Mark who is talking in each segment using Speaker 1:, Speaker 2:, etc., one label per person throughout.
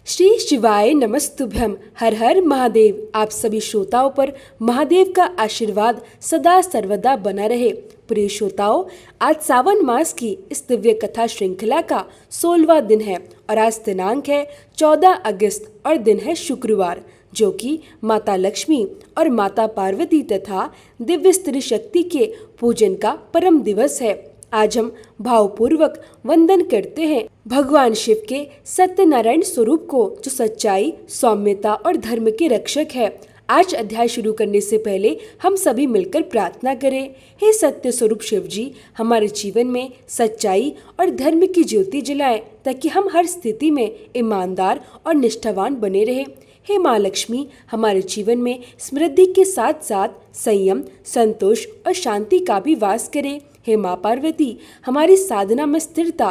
Speaker 1: श्री शिवाय नमस्तुभ्यम। हर हर महादेव। आप सभी श्रोताओं पर महादेव का आशीर्वाद सदा सर्वदा बना रहे। प्रिय श्रोताओं, आज सावन मास की इस दिव्य कथा श्रृंखला का 16वां दिन है और आज दिनांक है 14 अगस्त और दिन है शुक्रवार, जो कि माता लक्ष्मी और माता पार्वती तथा दिव्य स्त्री शक्ति के पूजन का परम दिवस है। आज हम भावपूर्वक वंदन करते हैं भगवान शिव के सत्यनारायण स्वरूप को, जो सच्चाई, सौम्यता और धर्म के रक्षक है। आज अध्याय शुरू करने से पहले हम सभी मिलकर प्रार्थना करें। हे सत्य स्वरूप शिव जी, हमारे जीवन में सच्चाई और धर्म की ज्योति जलाएं, ताकि हम हर स्थिति में ईमानदार और निष्ठावान बने रहें। हे माँ लक्ष्मी, हमारे जीवन में समृद्धि के साथ साथ संयम, संतोष और शांति का भी वास करें। हे माँ पार्वती, हमारी साधना में स्थिरता,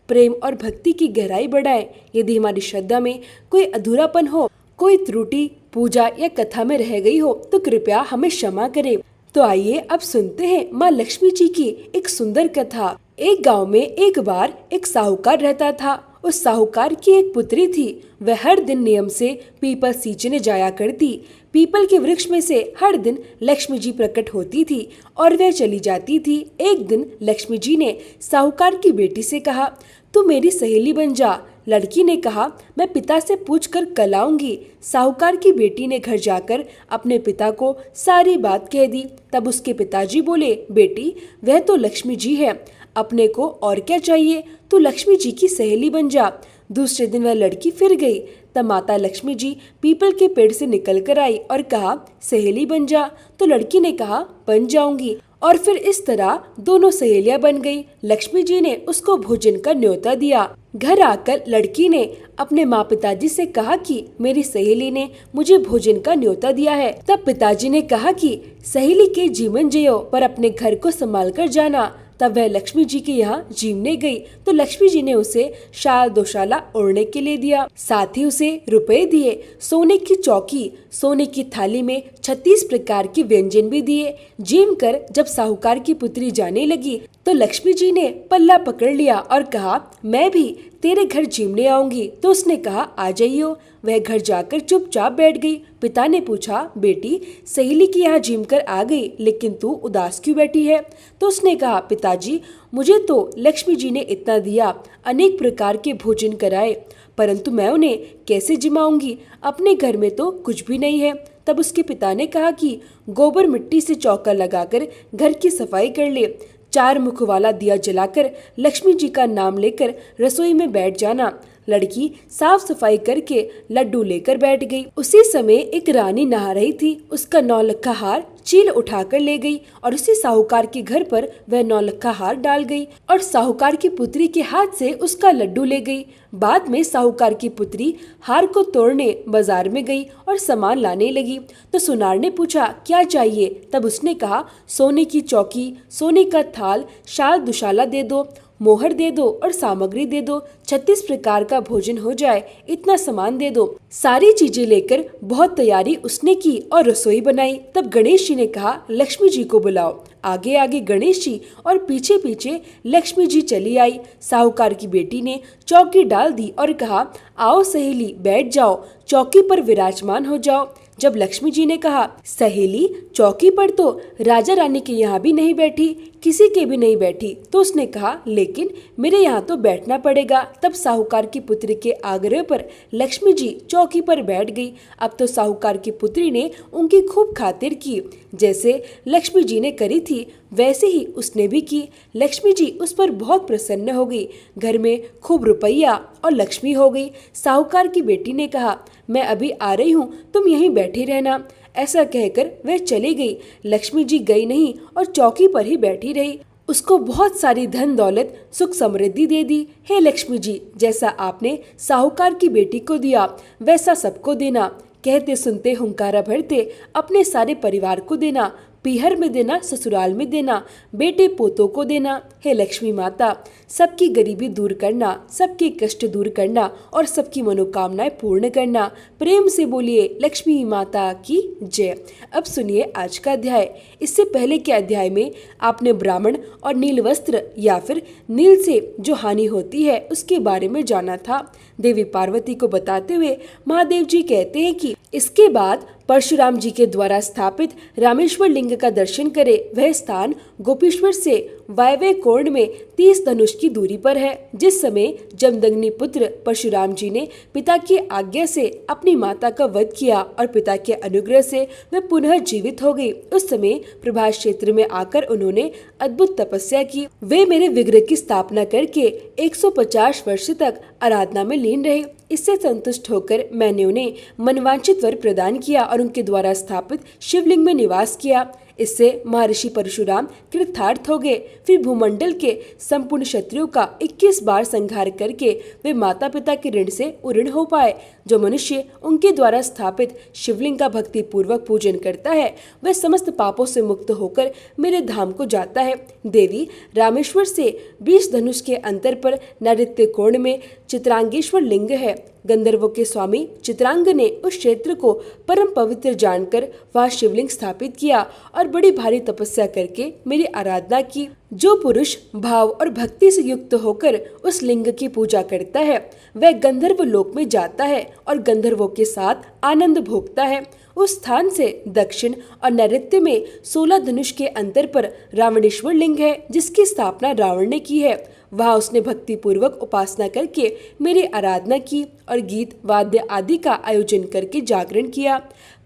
Speaker 1: प्रेम और भक्ति की गहराई बढ़ाए। यदि हमारी श्रद्धा में कोई अधूरापन हो, कोई त्रुटि पूजा या कथा में रह गई हो, तो कृपया हमें क्षमा करें। तो आइए अब सुनते हैं माँ लक्ष्मी जी की एक सुंदर कथा। एक गांव में एक बार एक साहूकार रहता था। उस साहूकार की एक पुत्री थी। वह हर दिन नियम से पीपल सींचने जाया करती। पीपल के वृक्ष में से हर दिन लक्ष्मी जी प्रकट होती थी और वह चली जाती थी। एक दिन लक्ष्मी जी ने साहूकार की बेटी से कहा, तू मेरी सहेली बन जा। लड़की ने कहा, मैं पिता से पूछकर कल आऊंगी। साहूकार की बेटी ने घर जाकर अपने पिता को सारी बात कह दी। तब उसके पिताजी बोले, बेटी, वह तो लक्ष्मी जी है, अपने को और क्या चाहिए, तू लक्ष्मी जी की सहेली बन जा। दूसरे दिन वह लड़की फिर गई। तब माता लक्ष्मी जी पीपल के पेड़ से निकल कर आई और कहा, सहेली बन जा। तो लड़की ने कहा, बन जाऊंगी। और फिर इस तरह दोनों सहेलियां बन गई। लक्ष्मी जी ने उसको भोजन का न्योता दिया। घर आकर लड़की ने अपने माँ पिताजी से कहा कि मेरी सहेली ने मुझे भोजन का न्योता दिया है। तब पिताजी ने कहा कि सहेली के जीवन जियो, पर अपने घर को संभाल कर जाना। तब वह लक्ष्मी जी के यहाँ जीवने गई तो लक्ष्मी जी ने उसे शाल दोशाला ओढ़ने के लिए दिया, साथ ही उसे रुपए दिए, सोने की चौकी, सोने की थाली में 36 प्रकार के व्यंजन भी दिए। जीम कर जब साहूकार की पुत्री जाने लगी तो लक्ष्मी जी ने पल्ला पकड़ लिया और कहा, मैं भी तेरे घर जीमने आऊंगी। तो उसने कहा, आ जाइयो। वह घर जाकर चुपचाप बैठ गई। पिता ने पूछा, बेटी, सहेली की यहाँ जीम कर आ गई, लेकिन तू उदास क्यों बैठी है? तो उसने कहा, पिताजी, मुझे तो लक्ष्मी जी ने इतना दिया, अनेक प्रकार के भोजन कराए, परंतु मैं उन्हें कैसे जिमाऊंगी? अपने घर में तो कुछ भी नहीं है। तब उसके पिता ने कहा कि गोबर मिट्टी से चौका लगाकर घर की सफाई कर ले, 4 मुख वाला दिया जलाकर लक्ष्मी जी का नाम लेकर रसोई में बैठ जाना। लड़की साफ सफाई करके लड्डू लेकर बैठ गई। उसी समय एक रानी नहा रही थी। उसका 9 लक्खा हार चील उठाकर ले गई और उसी साहूकार के घर पर वह 9 लक्खा हार डाल गई और साहूकार की पुत्री के हाथ से उसका लड्डू ले गई। बाद में साहूकार की पुत्री हार को तोड़ने बाजार में गई और सामान लाने लगी। तो सुनार ने पूछा, क्या चाहिए? तब उसने कहा, सोने की चौकी, सोने का थाल, शाल दुशाला दे दो, मोहर दे दो और सामग्री दे दो, 36 प्रकार का भोजन हो जाए, इतना सामान दे दो। सारी चीजें लेकर बहुत तैयारी उसने की और रसोई बनाई। तब गणेश जी ने कहा, लक्ष्मी जी को बुलाओ। आगे आगे गणेश जी और पीछे पीछे लक्ष्मी जी चली आई। साहूकार की बेटी ने चौकी डाल दी और कहा, आओ सहेली, बैठ जाओ, चौकी पर विराजमान हो जाओ। जब लक्ष्मी जी ने कहा, सहेली, चौकी पर तो राजा रानी के यहाँ भी नहीं बैठी, किसी के भी नहीं बैठी, तो उसने कहा, लेकिन मेरे यहाँ तो बैठना पड़ेगा। तब साहूकार की पुत्री के आग्रह पर लक्ष्मी जी चौकी पर बैठ गई। अब तो साहूकार की पुत्री ने उनकी खूब खातिर की। जैसे लक्ष्मी जी ने करी थी वैसे ही उसने भी की। लक्ष्मी जी उस पर बहुत प्रसन्न हो गई। घर में खूब रुपया और लक्ष्मी हो गई। साहूकार की बेटी ने कहा, मैं अभी आ रही हूँ, तुम यहीं बैठे रहना। ऐसा कहकर वह चली गई। लक्ष्मी जी गई नहीं और चौकी पर ही बैठी रही। उसको बहुत सारी धन दौलत, सुख समृद्धि दे दी। हे लक्ष्मी जी, जैसा आपने साहूकार की बेटी को दिया वैसा सबको देना। कहते सुनते हुंकारा भरते अपने सारे परिवार को देना। पीहर में देना, ससुराल में देना, बेटे पोतों को देना। हे लक्ष्मी माता, सबकी गरीबी दूर करना, सबके कष्ट दूर करना और सबकी मनोकामनाएं पूर्ण करना। प्रेम से बोलिए लक्ष्मी माता की जय। अब सुनिए आज का अध्याय। इससे पहले के अध्याय में आपने ब्राह्मण और नील वस्त्र या फिर नील से जो हानि होती है उसके बारे में जाना था। देवी पार्वती को बताते हुए महादेव जी कहते हैं कि इसके बाद परशुराम जी के द्वारा स्थापित रामेश्वर लिंग का दर्शन करे। वह स्थान गोपीश्वर से वायव्य कोण में 30 धनुष की दूरी पर है। जिस समय जमदग्नि पुत्र परशुराम जी ने पिता की आज्ञा से अपनी माता का वध किया और पिता के अनुग्रह से वह पुनः जीवित हो गई, उस समय प्रभास क्षेत्र में आकर उन्होंने अद्भुत तपस्या की। वे मेरे विग्रह की स्थापना करके 150 वर्ष तक आराधना में लीन रहे। इससे संतुष्ट होकर मैंने उन्हें मनवांछित वर प्रदान किया और उनके द्वारा स्थापित शिवलिंग में निवास किया। इससे महर्षि परशुराम कृतार्थ हो गए। फिर भूमंडल के संपूर्ण क्षत्रियों का 21 बार संहार करके वे माता पिता के ऋण से उऋण हो पाए। जो मनुष्य उनके द्वारा स्थापित शिवलिंग का भक्ति पूर्वक पूजन करता है वह समस्त पापों से मुक्त होकर मेरे धाम को जाता है। देवी रामेश्वर से 20 धनुष के अंतर पर नैऋत्य कोण में चित्रांगेश्वर लिंग है। गंधर्वों के स्वामी चित्रांग ने उस क्षेत्र को परम पवित्र जानकर वहां शिवलिंग स्थापित किया और बड़ी भारी तपस्या करके मेरी आराधना की। जो पुरुष भाव और भक्ति से युक्त होकर उस लिंग की पूजा करता है वह गंधर्व लोक में जाता है और गंधर्वों के साथ आनंद भोगता है। उस स्थान से दक्षिण और नैऋत्य में 16 धनुष के अंतर पर रावणेश्वर लिंग है, जिसकी स्थापना रावण ने की है। वहां उसने भक्ति पूर्वक उपासना करके मेरी आराधना की और गीत वाद्य आदि का आयोजन करके जागरण किया।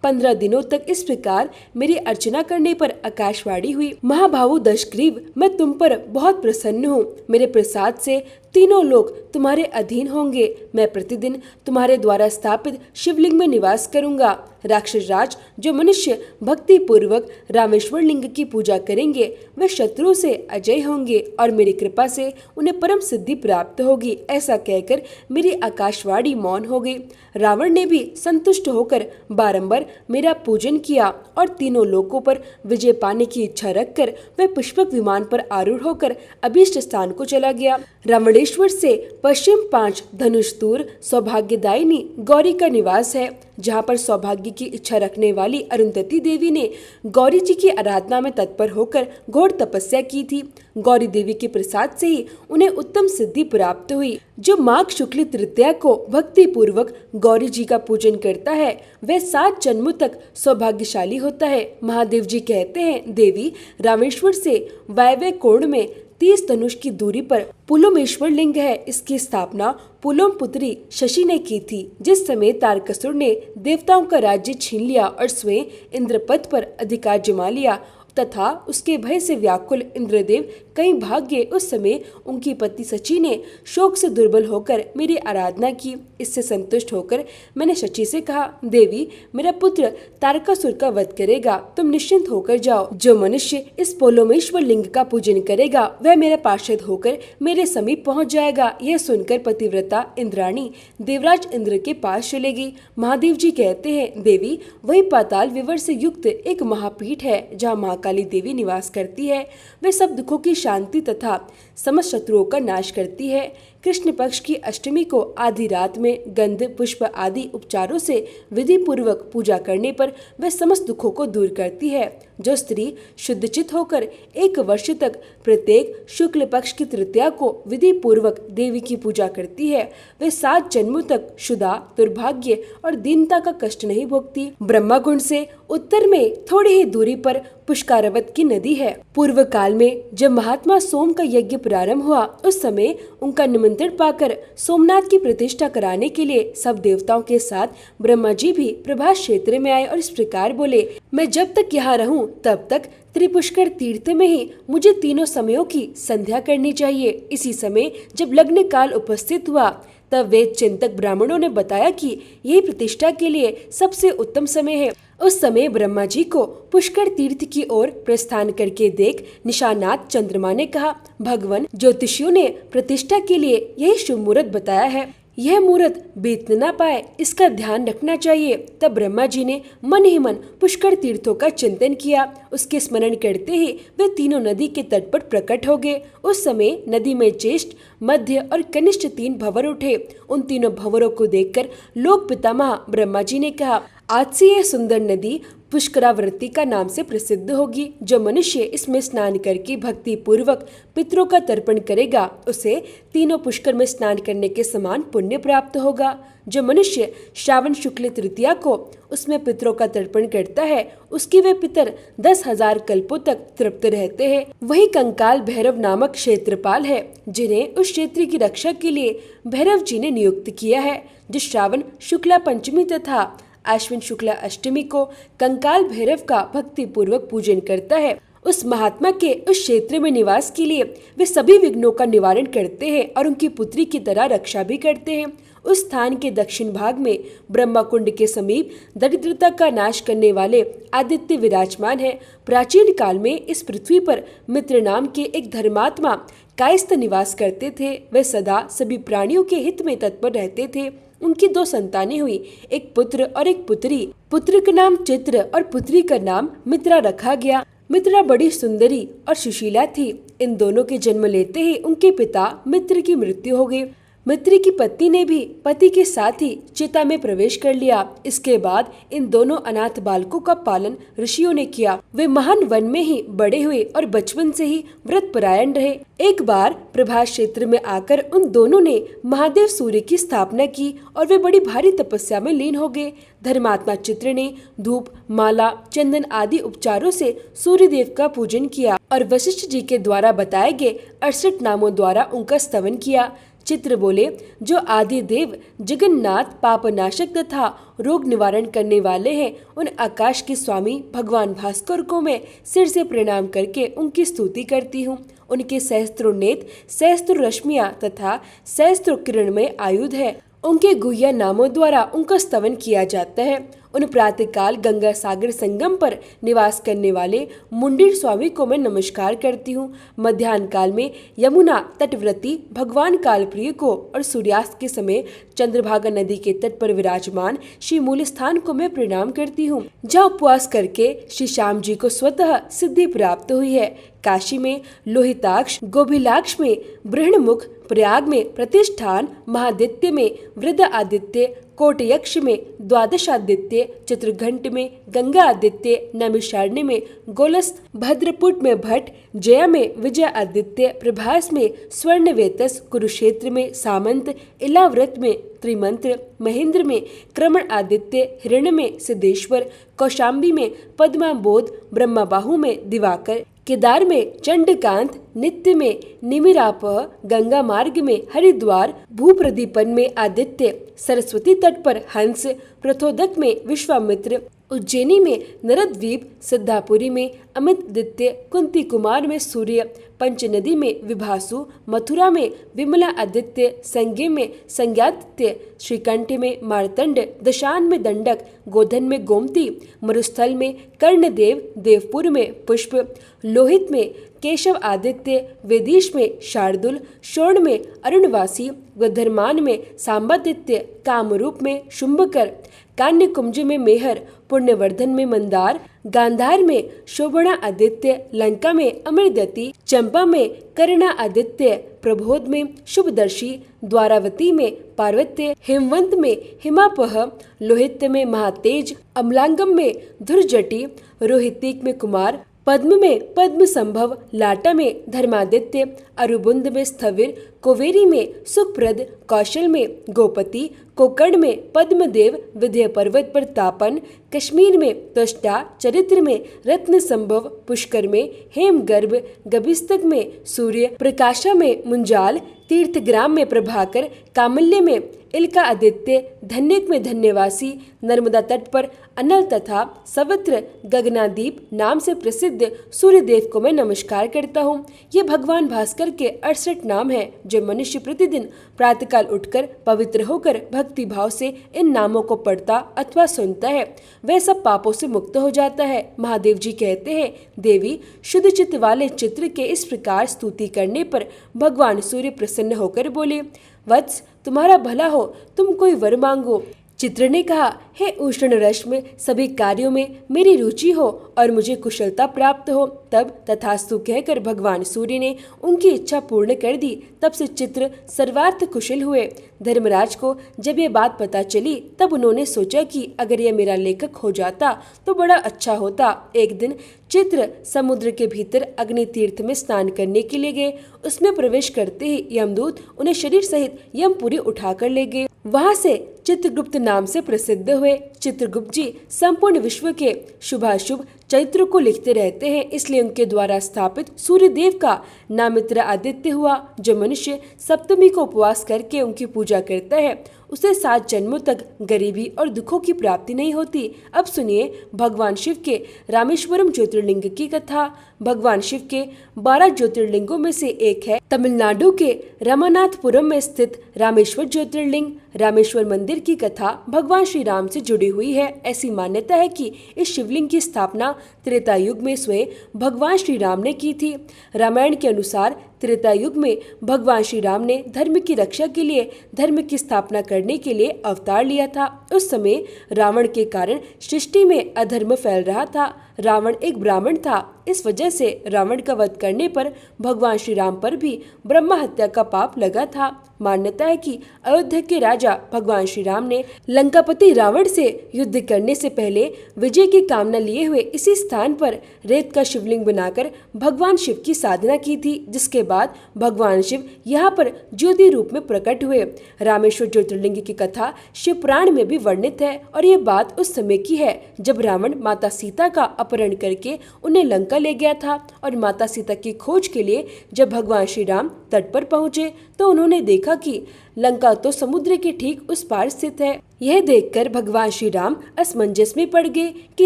Speaker 1: 15 दिनों तक इस प्रकार मेरी अर्चना करने पर आकाशवाणी हुई, महाभावु दशग्रीव, मैं तुम पर बहुत प्रसन्न हूँ। मेरे प्रसाद से तीनों लोग तुम्हारे अधीन होंगे। मैं प्रतिदिन तुम्हारे द्वारा स्थापित शिवलिंग में निवास करूंगा। राक्षस राज जो मनुष्य भक्ति पूर्वक रामेश्वर लिंग की पूजा करेंगे वे शत्रुओं से अजय होंगे और मेरी कृपा से उन्हें परम सिद्धि प्राप्त होगी। ऐसा कहकर मेरी आकाशवाणी मौन हो गई। रावण ने भी संतुष्ट होकर बारंबार मेरा पूजन किया और तीनों लोकों पर विजय पाने की इच्छा रखकर वह पुष्पक विमान पर आरूढ़ होकर अभीष्ट स्थान को चला गया। रावणेश्वर से पश्चिम 5 धनुष दूर सौभाग्यदायिनी गौरी का निवास है, जहाँ पर सौभाग्य की इच्छा रखने वाली अरुंधति देवी ने गौरी जी की आराधना में तत्पर होकर घोर तपस्या की थी। गौरी देवी के प्रसाद से ही उन्हें उत्तम सिद्धि प्राप्त हुई। जो माघ शुक्ल तृतीया को भक्ति पूर्वक गौरी जी का पूजन करता है वह 7 जन्मों तक सौभाग्यशाली होता है। महादेव जी कहते हैं, देवी रामेश्वर से वायव्य कोण में 30 धनुष की दूरी पर पुलोमेश्वर लिंग है। इसकी स्थापना पुलोम पुत्री शशि ने की थी। जिस समय तारकासुर ने देवताओं का राज्य छीन लिया और स्वयं इंद्रपद पर अधिकार जमा लिया तथा उसके भय से व्याकुल इंद्रदेव कहीं भाग गए, उस समय उनकी पत्नी शची ने शोक से दुर्बल होकर मेरी आराधना की। इससे संतुष्ट होकर मैंने शची से कहा, देवी मेरा पुत्र तारकासुर का वध करेगा, तुम निश्चिंत होकर जाओ। जो मनुष्य इस पोलोमेश्वर लिंग का पूजन करेगा वह मेरा पार्षद होकर मेरे समीप पहुंच जाएगा। यह सुनकर पतिव्रता इंद्राणी देवराज इंद्र के पास चलेगी। महादेव जी कहते हैं, देवी वही पाताल विवर से युक्त एक महापीठ है जहाँ महाकाली देवी निवास करती है। वे सब दुखों की शांति तथा समस्त शत्रुओं का नाश करती है। कृष्ण पक्ष की अष्टमी को आधी रात में गंध पुष्प आदि उपचारों से विधि पूर्वक पूजा करने पर वह समस्त दुखों को दूर करती है। जो स्त्री शुद्धचित होकर 1 वर्ष तक प्रत्येक शुक्ल पक्ष की तृतीया को विधि पूर्वक देवी की पूजा करती है वह 7 जन्मों तक शुदा दुर्भाग्य और दीनता का कष्ट नहीं भोगती। ब्रह्माकुंड से उत्तर में थोड़ी ही दूरी पर पुष्कारवत की नदी है। पूर्व काल में जब महात्मा सोम का यज्ञ प्रारंभ हुआ उस समय उनका निमंत्रण पाकर सोमनाथ की प्रतिष्ठा कराने के लिए सब देवताओं के साथ ब्रह्मा जी भी प्रभास क्षेत्र में आए और इस प्रकार बोले, मैं जब तक यहाँ रहूं तब तक त्रिपुष्कर तीर्थ में ही मुझे तीनों समयों की संध्या करनी चाहिए। इसी समय जब लग्न काल उपस्थित हुआ तब वेद चिंतक ब्राह्मणों ने बताया कि यही प्रतिष्ठा के लिए सबसे उत्तम समय है। उस समय ब्रह्मा जी को पुष्कर तीर्थ की ओर प्रस्थान करके देख निशानाथ चंद्रमा ने कहा, भगवान ज्योतिषियों ने प्रतिष्ठा के लिए यही शुभ मुहूर्त बताया है। यह मुहूर्त बीत न पाए, इसका ध्यान रखना चाहिए। तब ब्रह्मा जी ने मन ही मन पुष्कर तीर्थों का चिंतन किया। उसके स्मरण करते ही वे तीनों नदी के तट पर प्रकट हो गए। उस समय नदी में ज्येष्ठ, मध्य और कनिष्ठ 3 भंवर उठे। उन तीनों भंवरों को देखकर लोक पितामह ब्रह्मा जी ने कहा, आज से यह सुंदर नदी पुष्करावृत्ति का नाम से प्रसिद्ध होगी। जो मनुष्य इसमें स्नान करके भक्ति पूर्वक पितरों का तर्पण करेगा, उसे तीनों पुष्कर में स्नान करने के समान पुण्य प्राप्त होगा। जो मनुष्य श्रावण शुक्ल तृतीया को उसमें पितरों का तर्पण करता है, उसके वे पितर 10,000 कल्पों तक तृप्त रहते हैं। वही कंकाल भैरव नामक क्षेत्रपाल है, जिन्हें उस क्षेत्र की रक्षा के लिए भैरव जी ने नियुक्त किया है। जो श्रावण शुक्ला पंचमी तथा आश्विन शुक्ला अष्टमी को कंकाल भैरव का भक्ति पूर्वक पूजन करता है, उस महात्मा के उस क्षेत्र में निवास के लिए वे सभी विघ्नों का निवारण करते हैं और उनकी पुत्री की तरह रक्षा भी करते हैं। उस स्थान के दक्षिण भाग में ब्रह्मा कुंड के समीप दरिद्रता का नाश करने वाले आदित्य विराजमान है। प्राचीन काल में इस पृथ्वी पर मित्र नाम के एक धर्मात्मा कायस्थ निवास करते थे। वे सदा सभी प्राणियों के हित में तत्पर रहते थे। उनकी 2 संतानें हुई, एक पुत्र और एक पुत्री। पुत्र का नाम चित्र और पुत्री का नाम मित्रा रखा गया। मित्रा बड़ी सुंदरी और सुशीला थी। इन दोनों के जन्म लेते ही उनके पिता मित्र की मृत्यु हो गई। मित्र की पत्नी ने भी पति के साथ ही चिता में प्रवेश कर लिया। इसके बाद इन दोनों अनाथ बालकों का पालन ऋषियों ने किया। वे महान वन में ही बड़े हुए और बचपन से ही व्रत परायण रहे। एक बार प्रभास क्षेत्र में आकर उन दोनों ने महादेव सूर्य की स्थापना की और वे बड़ी भारी तपस्या में लीन हो गए। धर्मात्मा चित्र ने धूप, माला, चंदन आदि उपचारों से सूर्य देव का पूजन किया और वशिष्ठ जी के द्वारा बताए गए 68 नामों द्वारा उनका स्तवन किया। चित्र बोले, जो आदि देव जगन्नाथ पापनाशक तथा रोग निवारण करने वाले हैं, उन आकाश के स्वामी भगवान भास्कर को मैं सिर से प्रणाम करके उनकी स्तुति करती हूँ। उनके सहस्त्रोन्नेत्र, सहस्त्र रश्मियां तथा सहस्त्र किरण में आयुध है। उनके गुह्य नामों द्वारा उनका स्तवन किया जाता है। उन प्रातःकाल गंगा सागर संगम पर निवास करने वाले मुंडीर स्वामी को मैं नमस्कार करती हूँ। मध्याह्न काल में यमुना तटवर्ती भगवान कालप्रिय को और सूर्यास्त के समय चंद्रभागा नदी के तट पर विराजमान श्री मूल स्थान को मैं प्रणाम करती हूँ, जहाँ उपवास करके श्री श्याम जी को स्वतः सिद्धि प्राप्त हुई है। काशी में लोहिताक्ष, गोभिलाक्ष में बृहणमुख, प्रयाग में प्रतिष्ठान, महादित्य में वृद्ध आदित्य, कोटयक्ष में द्वादशादित्य, चित्रघंट में गंगा आदित्य, नैमिषारण्य में गोलस्थ, भद्रपुट में भट्ट, जया में विजय आदित्य, प्रभास में स्वर्णवेतस, कुरुक्षेत्र में सामंत, इलाव्रत में त्रिमंत्र, महेंद्र में क्रमण आदित्य, हिरण्य में सिद्धेश्वर, कौशाम्बी में पद्माबोध, ब्रह्मबाहु में दिवाकर, केदार में चंडकांत, नित्य में निमिरापह, गंगा मार्ग में हरिद्वार, भूप्रदीपन में आदित्य, सरस्वती तट पर हंस, प्रथोदक में विश्वामित्र, उज्जैनी में नरद्वीप, सिद्धापुरी में अमितदित्य, कुंती कुमार में सूर्य, पंचनदी में विभासु, मथुरा में विमला आदित्य, संज्ञ में संज्ञादित्य, श्रीकंठ में मार्तंड, दशान में दंडक, गोधन में गोमती, मरुस्थल में कर्णदेव, देवपुर में पुष्प, लोहित में केशव आदित्य, वेदिश में शार्दुल, शोण में अरुणवासी, गधर्मान में सांबादित्य, कामरूप में शुंभकर, कान्य कुंज में मेहर, पुण्यवर्धन में मंदार, गांधार में शोभना आदित्य, लंका में अमरदती, चंपा में करुणा आदित्य, प्रबोध में शुभदर्शी, द्वारावती में पार्वत्य, हेमवंत में हिमापह, लोहित में महातेज, अमलांगम में धुरजटी, रोहितिक में कुमार, पद्म में पद्म संभव, लाटा में धर्मादित्य, अरुबुंद में स्थविर, कोवेरी में सुखप्रद, कौशल में गोपति, कोकर्ण में पद्मदेव, विंध्य पर्वत पर तापन, कश्मीर में त्वष्टा, चरित्र में रत्न संभव, पुष्कर में हेमगर्भ, गभिस्तक में सूर्य, प्रकाशा में मुंजाल, तीर्थग्राम में प्रभाकर, कामल्य में इलका आदित्य, धन्यक में धन्यवासी, नर्मदा तट पर अनल तथा सवत्र गगनादीप नाम से प्रसिद्ध सूर्य देव को मैं नमस्कार करता हूँ। ये भगवान भास्कर के 68 नाम हैं, जो मनुष्य प्रतिदिन प्रातःकाल उठकर पवित्र होकर भक्ति भाव से इन नामों को पढ़ता अथवा सुनता है, वह सब पापों से मुक्त हो जाता है। महादेव जी कहते हैं, देवी शुद्ध चित्त वाले चित्र के इस प्रकार स्तुति करने पर भगवान सूर्य प्रसन्न होकर बोले, वत्स तुम्हारा भला हो, तुम कोई वर मांगो। चित्र ने कहा, हे उष्ण रश्मि, सभी कार्यों में मेरी रुचि हो और मुझे कुशलता प्राप्त हो। तब तथास्तु कहकर भगवान सूर्य ने उनकी इच्छा पूर्ण कर दी। तब से चित्र सर्वार्थ कुशल हुए। धर्मराज को जब ये बात पता चली तब उन्होंने सोचा कि अगर यह मेरा लेखक हो जाता तो बड़ा अच्छा होता। एक दिन चित्र समुद्र के भीतर अग्नि तीर्थ में स्नान करने के लिए गए। उसमें प्रवेश करते ही यमदूत उन्हें शरीर सहित यमपुरी उठाकर ले गए। वहां से चित्रगुप्त नाम से प्रसिद्ध हुए। चित्रगुप्त जी संपूर्ण विश्व के शुभाशुभ चरित्र को लिखते रहते हैं, इसलिए उनके द्वारा स्थापित सूर्य देव का नामित्र आदित्य हुआ। जो मनुष्य सप्तमी को उपवास करके उनकी पूजा करता है उसे 7 जन्मों तक गरीबी और दुखों की प्राप्ति नहीं होती। अब सुनिए भगवान शिव के रामेश्वरम ज्योतिर्लिंग की कथा। भगवान शिव के 12 ज्योतिर्लिंगों में से एक है तमिलनाडु के रामनाथपुरम में स्थित रामेश्वर ज्योतिर्लिंग। रामेश्वर मंदिर की कथा भगवान श्री राम से जुड़ी हुई है। ऐसी मान्यता है कि इस शिवलिंग की स्थापना त्रेता युग में स्वयं भगवान श्री राम ने की थी। रामायण के अनुसार त्रेता युग में भगवान श्री राम ने धर्म की रक्षा के लिए धर्म की स्थापना करने के लिए अवतार लिया था। उस समय रावण के कारण सृष्टि में अधर्म फैल रहा था। रावण एक ब्राह्मण था। इस वजह से रावण का वध करने पर भगवान श्री राम पर भी ब्रह्म हत्या का पाप लगा था। मान्यता है कि अयोध्या के राजा भगवान श्री राम ने लंकापति रावण से युद्ध करने से पहले विजय की कामना लिए हुए इसी स्थान पर रेत का शिवलिंग बनाकर भगवान शिव की साधना की थी, जिसके बाद भगवान शिव यहाँ पर ज्योति रूप में प्रकट हुए। रामेश्वर ज्योतिर्लिंग की कथा शिव पुराण में भी वर्णित है और ये बात उस समय की है जब रावण माता सीता का अपहरण करके उन्हें लंका ले गया था। और माता सीता की खोज के लिए जब भगवान श्री राम तट पर पहुंचे तो उन्होंने देखा कि लंका तो समुद्र के ठीक उस पार स्थित है। यह देखकर भगवान श्री राम असमंजस में पड़ गए कि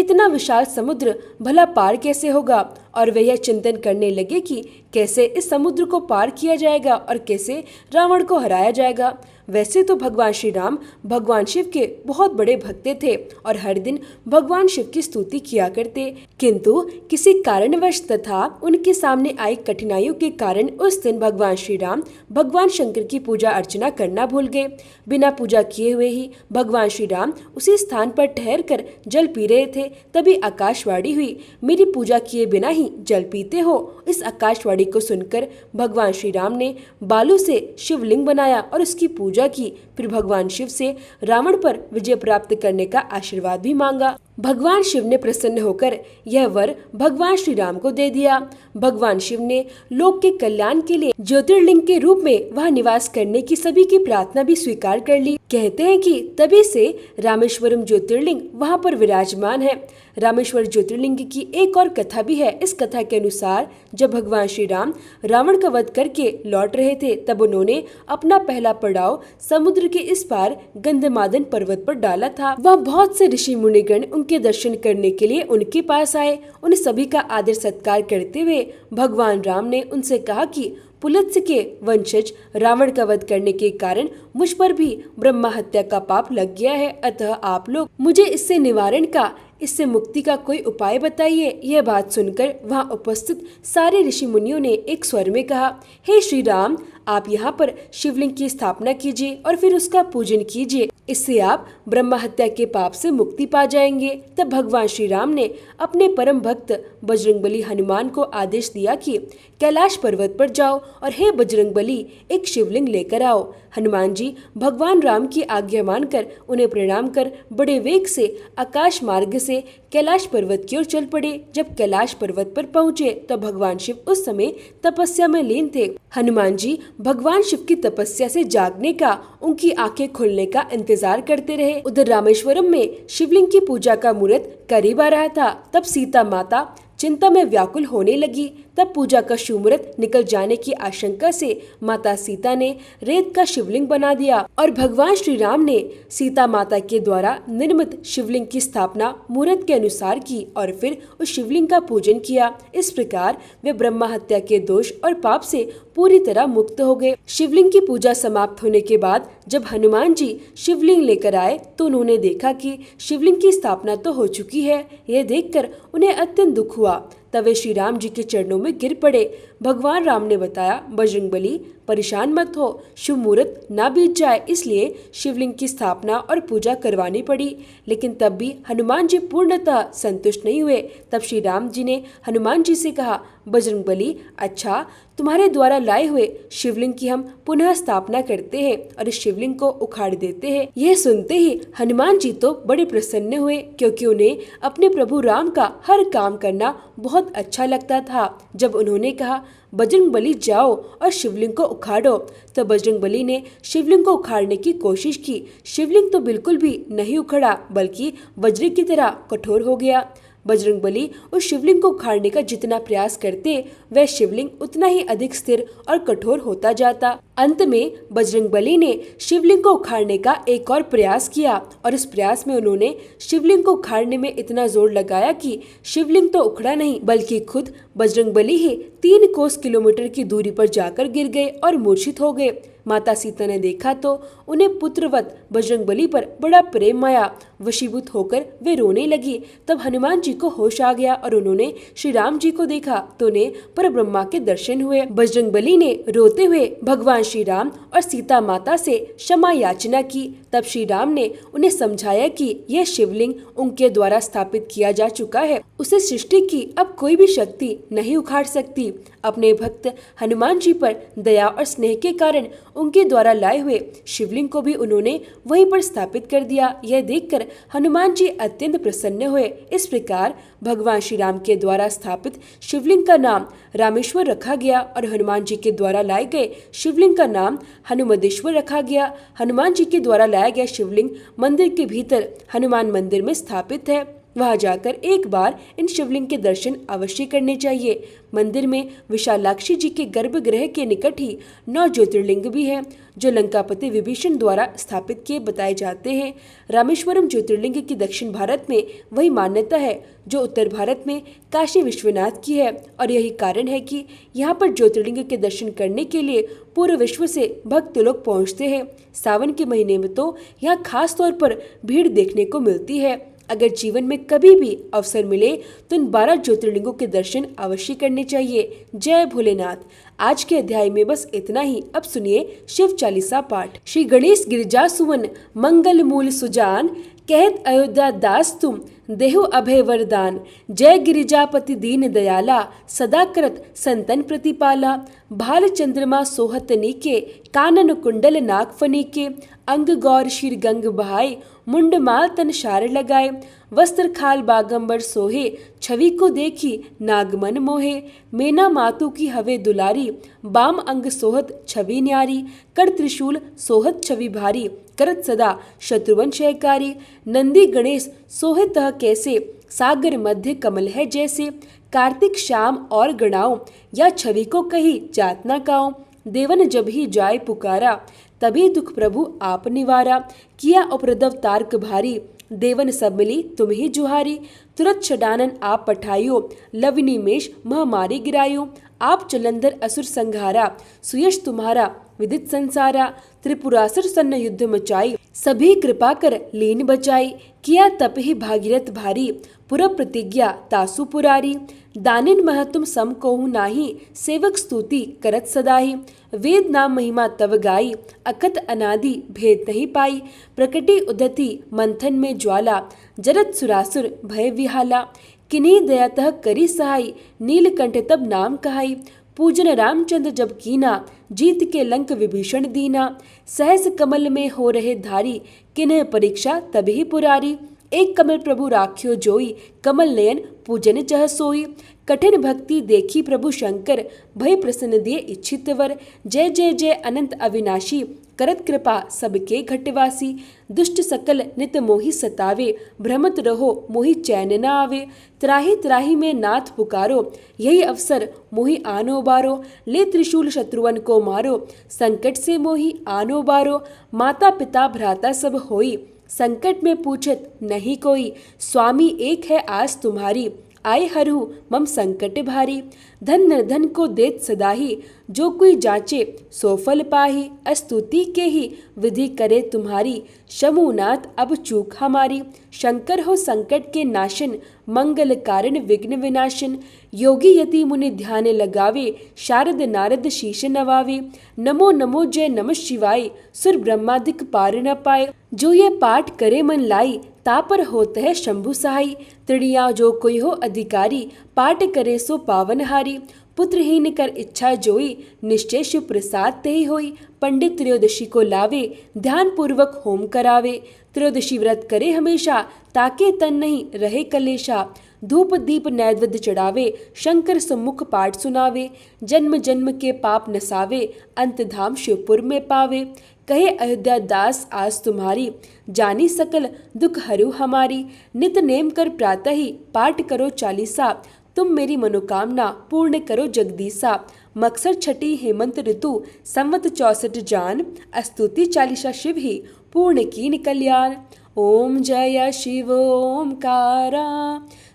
Speaker 1: इतना विशाल समुद्र भला पार कैसे होगा, और वे यह चिंतन करने लगे कि कैसे इस समुद्र को पार किया जाएगा और कैसे रावण को हराया जाएगा। वैसे तो भगवान श्री राम भगवान शिव के बहुत बड़े भक्त थे और हर दिन भगवान शिव की स्तुति किया करते, किंतु किसी कारणवश तथा उनके सामने आई कठिनाइयों के कारण उस दिन भगवान श्री राम भगवान शंकर की पूजा अर्चना करना भूल गए। बिना पूजा किए हुए ही भगवान श्री राम उसी स्थान पर ठहर कर जल पी रहे थे। तभी आकाशवाणी हुई, मेरी पूजा किए बिना ही जल पीते हो। इस आकाशवाणी को सुनकर भगवान श्री राम ने बालू से शिवलिंग बनाया और उसकी पूजा की। फिर भगवान शिव से रावण पर विजय प्राप्त करने का आशीर्वाद भी मांगा। भगवान शिव ने प्रसन्न होकर यह वर भगवान श्री राम को दे दिया। भगवान शिव ने लोक के कल्याण के लिए ज्योतिर्लिंग के रूप में वह निवास करने की सभी की प्रार्थना भी स्वीकार कर ली। कहते हैं कि तभी से रामेश्वरम ज्योतिर्लिंग वहां पर विराजमान है। रामेश्वर ज्योतिर्लिंग की एक और कथा भी है। इस कथा के अनुसार जब भगवान श्री राम रावण का वध करके लौट रहे थे तब उन्होंने अपना पहला पड़ाव समुद्र के इस पार गंधमादन पर्वत पर डाला था। वह बहुत से ऋषि मुनिगण उनके दर्शन करने के लिए उनके पास आए। उन सभी का आदर सत्कार करते हुए भगवान राम ने उनसे कहा कि पुलत्स्य के वंशज रावण का वध करने के कारण मुझ पर भी ब्रह्मा हत्या का पाप लग गया है, अतः आप लोग मुझे इससे निवारण का, इससे मुक्ति का कोई उपाय बताइए। यह बात सुनकर वहां उपस्थित सारे ऋषि मुनियों ने एक स्वर में कहा, हे श्री राम, आप यहाँ पर शिवलिंग की स्थापना कीजिए और फिर उसका पूजन कीजिए, इससे आप ब्रह्मा हत्या के पाप से मुक्ति पा जाएंगे। तब भगवान श्री राम ने अपने परम भक्त बजरंगबली हनुमान को आदेश दिया कि कैलाश पर्वत पर जाओ और हे बजरंगबली, एक शिवलिंग लेकर आओ। हनुमान जी भगवान राम की आज्ञा मानकर उन्हें प्रणाम कर बड़े वेग से आकाश मार्ग से कैलाश पर्वत की ओर चल पड़े। जब कैलाश पर्वत पर पहुँचे तो भगवान शिव उस समय तपस्या में लीन थे। हनुमान जी भगवान शिव की तपस्या से जागने का, उनकी आंखें खुलने का इंतजार करते रहे। उधर रामेश्वरम में शिवलिंग की पूजा का मुहूर्त करीब आ रहा था। तब सीता माता चिंता में व्याकुल होने लगी। तब पूजा का शुभ मुहूर्त निकल जाने की आशंका से माता सीता ने रेत का शिवलिंग बना दिया और भगवान श्री राम ने सीता माता के द्वारा निर्मित शिवलिंग की स्थापना मुहूर्त के अनुसार की और फिर उस शिवलिंग का पूजन किया। इस प्रकार वे ब्रह्मा हत्या के दोष और पाप से पूरी तरह मुक्त हो गए। शिवलिंग की पूजा समाप्त होने के बाद जब हनुमान जी शिवलिंग लेकर आए तो उन्होंने देखा कि शिवलिंग की स्थापना तो हो चुकी है। यह देखकर उन्हें अत्यंत दुख हुआ। तब वे श्री राम जी के चरणों में गिर पड़े। भगवान राम ने बताया, बजरंगबली, परेशान मत हो, शुभ मुहूर्त ना बीत जाए इसलिए शिवलिंग की स्थापना और पूजा करवानी पड़ी। लेकिन तब भी हनुमान जी पूर्णतः संतुष्ट नहीं हुए। तब श्री राम जी ने हनुमान जी से कहा, बजरंगबली, अच्छा, तुम्हारे द्वारा लाए हुए शिवलिंग की हम पुनः स्थापना करते हैं और इस शिवलिंग को उखाड़ देते हैं। यह सुनते ही हनुमान जी तो बड़े प्रसन्न हुए, क्योंकि उन्हें अपने प्रभु राम का हर काम करना बहुत अच्छा लगता था। जब उन्होंने कहा, बजरंगबली जाओ और शिवलिंग को उखाड़ो, तो बजरंगबली ने शिवलिंग को उखाड़ने की कोशिश की। शिवलिंग तो बिल्कुल भी नहीं उखड़ा, बल्कि वज्र की तरह कठोर हो गया। बजरंगबली उस शिवलिंग को उखाड़ने का जितना प्रयास करते, वह शिवलिंग उतना ही अधिक स्थिर और कठोर होता जाता। अंत में बजरंगबली ने शिवलिंग को उखाड़ने का एक और प्रयास किया और इस प्रयास में उन्होंने शिवलिंग को उखाड़ने में इतना जोर लगाया कि शिवलिंग तो उखड़ा नहीं, बल्कि खुद बजरंगबली ही 3 कोस किलोमीटर की दूरी पर जाकर गिर गए और मूर्छित हो गए। माता सीता ने देखा तो उन्हें पुत्रवत बजरंगबली पर बड़ा प्रेम आया। वशीभूत होकर वे रोने लगी। तब हनुमान जी को होश आ गया और उन्होंने श्री राम जी को देखा तो उन्हें परब्रह्मा के दर्शन हुए। बजरंगबली ने रोते हुए भगवान श्री राम और सीता माता से क्षमा याचना की। तब श्री राम ने उन्हें समझाया कि यह शिवलिंग उनके द्वारा स्थापित किया जा चुका है, उसे सृष्टि की अब कोई भी शक्ति नहीं उखाड़ सकती। अपने भक्त हनुमान जी पर दया और स्नेह के कारण उनके द्वारा लाए हुए शिवलिंग को भी उन्होंने वहीं पर स्थापित कर दिया। यह देखकर हनुमान जी अत्यंत प्रसन्न हुए। इस प्रकार भगवान श्री राम के द्वारा स्थापित शिवलिंग का नाम रामेश्वर रखा गया और हनुमान जी के द्वारा लाए गए शिवलिंग का नाम हनुमंतेश्वर रखा गया। हनुमान जी के द्वारा लाया गया शिवलिंग मंदिर के भीतर हनुमान मंदिर में स्थापित है। वहां जाकर एक बार इन शिवलिंग के दर्शन अवश्य करने चाहिए। मंदिर में विशालाक्षी जी के गर्भगृह के निकट ही 9 ज्योतिर्लिंग भी हैं, जो लंकापति विभीषण द्वारा स्थापित किए बताए जाते हैं। रामेश्वरम ज्योतिर्लिंग की दक्षिण भारत में वही मान्यता है जो उत्तर भारत में काशी विश्वनाथ की है, और यही कारण है कि यहाँ पर ज्योतिर्लिंग के दर्शन करने के लिए पूरे विश्व से भक्त लोग पहुँचते हैं। सावन के महीने में तो यहाँ खास तौर पर भीड़ देखने को मिलती है। अगर जीवन में कभी भी अवसर मिले तो इन 12 ज्योतिर्लिंगों के दर्शन अवश्य करने चाहिए। जय भोलेनाथ। आज के अध्याय में बस इतना ही। अब सुनिए शिव चालीसा पाठ। श्री गणेश गिरिजा सुवन मंगल मूल सुजान, कहत अयोध्या दास तुम देहु अभय वरदान। जय गिरिजापति दीन दयाला, सदा करत संतन प्रतिपाला। भाल चंद्रमा सोहत नीके, कानन कुंडल नागफनी के। अंग गौर शीर गंग बहाए, मुंड माल तन शार लगाए। वस्त्र खाल बागंबर सोहे, छवि को देखी नागमन मोहे। मेना मातु की हवे दुलारी, बाम अंग सोहत छवि न्यारी। कर त्रिशूल सोहत छवि भारी, करत सदा शत्रुवन क्षयकारी। नंदी गणेश सोहे तह कैसे, सागर मध्य कमल है जैसे। कार्तिक शाम और गणाओ, या छवि को कही जात न काओ। देवन जब ही जाय पुकारा, तभी दुख प्रभु आप निवारा। किया उपद्रव तारक भारी, देवन सब मिली तुम ही जुहारी। तुरत छडानन आप पठाइयो, लवनी मेष महामारी गिरायो। आप जलंधर असुर संघारा, सुयश तुम्हारा विदित संसारा। त्रिपुरासुर सन्न युद्ध मचाई, सभी कृपा कर लीन बचाई। किया तप ही भागीरथ भारी, पुर प्रतिज्ञा तासु पुरारी। दानिन महतुम सम कोहु नाही, सेवक स्तुति करत सदाही। वेद नाम महिमा तव गाई, अकथ अनादि भेद नहीं पाई। प्रकटी उदति मंथन में ज्वाला, जरत सुरासुर भय विहाला। किन्हीं दयातः करी सहाय, नीलकंठ तब नाम कहाई। पूजन रामचंद्र जब कीना, जीत के लंक विभीषण दीना। सहस कमल में हो रहे धारी, किन्ह परीक्षा तभी पुरारी। एक कमल प्रभु राख्यो जोई, कमल नयन पूजन चह सोई। कठिन भक्ति देखी प्रभु शंकर, भय प्रसन्न दिए इच्छित वर। जय जय जय अनंत अविनाशी, करत कृपा सबके घटवासी। दुष्ट सकल नित मोहि सतावे, भ्रमत रहो मोहि चैन न आवे। त्राहि त्राहि में नाथ पुकारो, यही अवसर मोहि आनो बारो। ले त्रिशूल शत्रुवन को मारो, संकट से मोहि आनो बारो। माता पिता भ्राता सब होई, संकट में पूछत नहीं कोई। स्वामी एक है आस तुम्हारी, आए हरहु मम संकट भारी। धन निर्धन को देत सदाही, जो कोई जांचे सो फल पाही। स्तुति के ही विधि करे तुम्हारी, शंभुनाथ अब चूक हमारी। शंकर हो संकट के नाशन, मंगल कारण विघ्न विनाशन। योगी यति मुनि ध्यान लगावे, शारद नारद शीश नवावे। नमो नमो जय नमः शिवाय, सुर ब्रह्मादिक पार न पाए। जो ये पाठ करे मन लाई, तापर होत है शंभु सहाय। त्रिणिया जो कोई हो अधिकारी, पाठ करे सो पावनहारी। पुत्रहीन कर इच्छा जोई, निश्चय शिव प्रसाद ते ही होई। पंडित त्रयोदशी को लावे, ध्यान पूर्वक होम करावे। त्रयोदशी व्रत करे हमेशा, ताके तन नहीं रहे कलेशा। धूप दीप नैवेद्य चढ़ावे, शंकर सम्मुख पाठ सुनावे। जन्म जन्म के पाप नसावे, अंत धाम शिवपुर में पावे। कहे अयोध्या दास आज तुम्हारी, जानी सकल दुख हरू हमारी। नित नेम कर प्रातः ही, पाठ करो चालीसा। तुम मेरी मनोकामना पूर्ण करो जगदीसा। मकसर छठी हेमंत ऋतु, संवत 64 जान। स्तुति चालीसा शिव ही, पूर्ण कीन कल्याण। ओम जय शिव ओमकारा,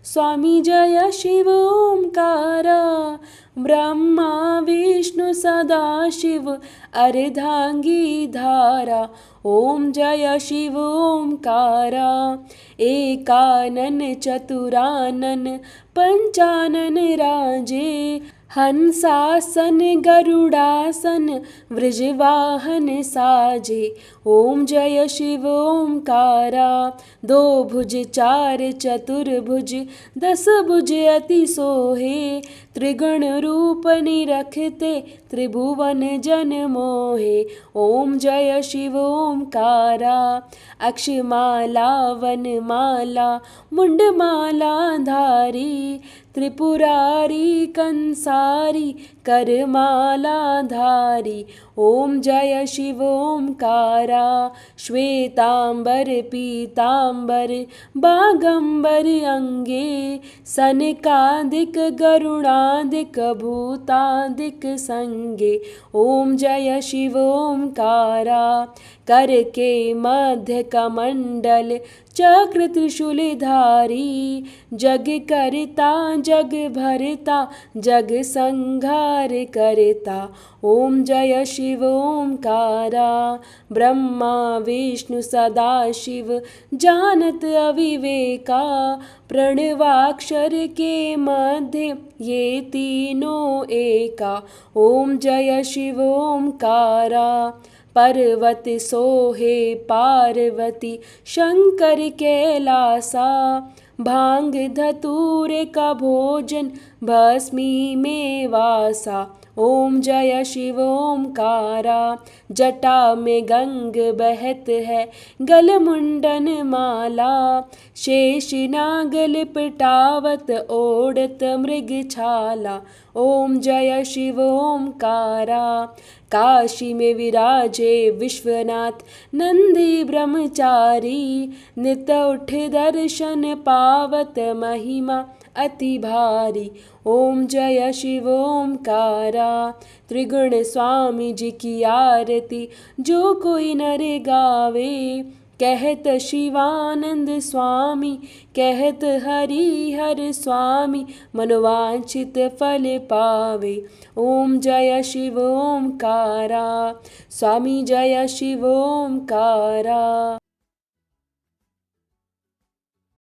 Speaker 1: स्वामी जय शिव ओमकारा। ब्रह्मा विष्णु सदा शिव, अर्धांगी धारा। ओम जय शिव ओमकारा, एकानन चतुरानन पंचानन राजे। हंसासन गरुड़ासन, वृषवाहन साजे। ओम जय शिव ओमकारा, दो भुज चार चतुर्भुज, 10 भुज अति सोहे। त्रिगुण रूप निरखते, त्रिभुवन जन मोहे। ओम जय शिव ओमकारा, अक्षमाला वनमाला, मुंडमाला धारी। त्रिपुरारी कंसारी, करमाला धारी। ओम जय शिव ओमकारा, श्वेतांबर पीतांबर, बागंबर अंगे। सनकादिक गरुड़ादिक, भूतादिक संगे। ओम जय शिव ओमकारा, कर के मध्य कमंडल, चक्र त्रिशूलधारी। जग करता जग भरता, जग संहार करता। ओम जय शिव ओमकारा, ब्रह्मा विष्णु सदा शिव, जानत अविवेका। प्रणवाक्षर के मध्य, ये तीनों एका। ओम जय शिव ओमकारा, पर्वत सोहे पार्वती, शंकर कैलासा। भांग धतूर का भोजन, भस्मी में वासा। ओम जय शिव ओमकारा, जटा में गंग बहत है, गल मुंडन माला। शेष नाग लिपटावत, ओढ़त मृग छाला। ओम जय शिव ओमकारा, काशी में विराजे विश्वनाथ, नंदी ब्रह्मचारी। नित उठ दर्शन पावत, महिमा अति भारी। ओम जय शिव ओमकारा, त्रिगुण स्वामी जी की आरती, जो कोई नर गावे। कहत शिवानंद स्वामी, कहत हरि हर स्वामी, मनोवांछित फल पावे। ओम जय शिव ओमकारा, स्वामी जय शिव ओमकारा।